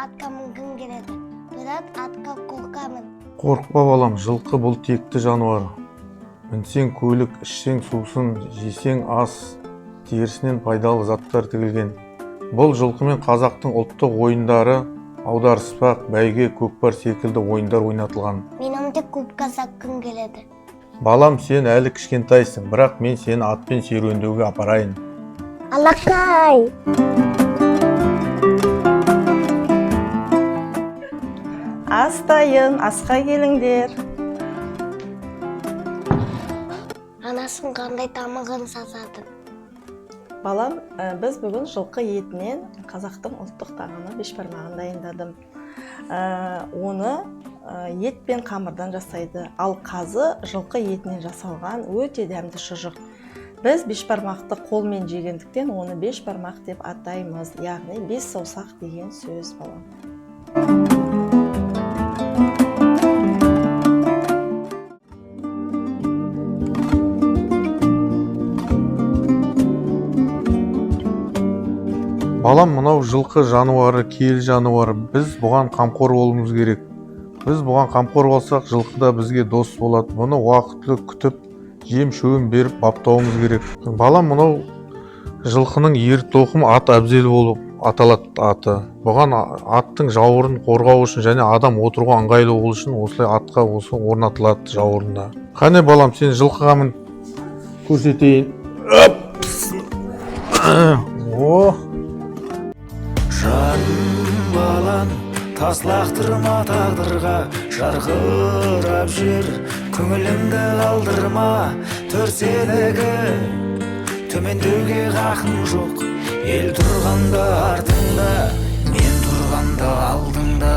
атқа мінгім келеді. Бірақ атқа қорқамын. Қорықпа балам, жылқы бұл текті жануар. Мінсең көлік, ішсең сусын, жесең ас, терісінен пайдалы заттар тігілген. Бұл жылқымен қазақтың ұлттық ойындары, аударыспақ, бәйге, көкпар секілді ойындар ойнатылған. Менің де көпке саққым келеді. Балам, сен әлі кішкентайсың, бірақ мен сені атпен серуендеуге апарайын. Алақай! Астайын, асқа келіңдер. Анасын қандай тамағын сасады. Балам, біз бүгін жылқы етінен қазақтың ұлттық тағамы бешбармағын дайындадым. Оны ет пен қамырдан жасайды, ал қазы жылқы етінен жасалған өте дәмді шұжық. Біз бешбармақты қолмен жегендіктен оны бешбармақ деп атаймыз, яғни бес саусақ деген сөз, балам. Балам, мынау жылқы жануары, киелі жануары, біз бұған қамқор болуымыз керек. Біз бұған қамқор болсақ, жылқы да бізге дос болады. Бұны уақытылы күтіп, жем-шөбін беріп баптауымыз керек. Балам, мынау жылқының ер тоқым ат әбзел болып аталады аты. Бұған аттың жауырын қорғау үшін және адам отыруға ыңғайлы болу үшін осылай атқа осы орнатылады жауырында. Қане балам, сен жылқыға мін, көрсетейін. Жаным балам, таслақтырма тағдырға, жарқырап жүр, көңіліңді алдырма, төрселігі төмендеуге хақың жоқ. Ел тұрғанда артыңда, мен тұрғанда алдыңда.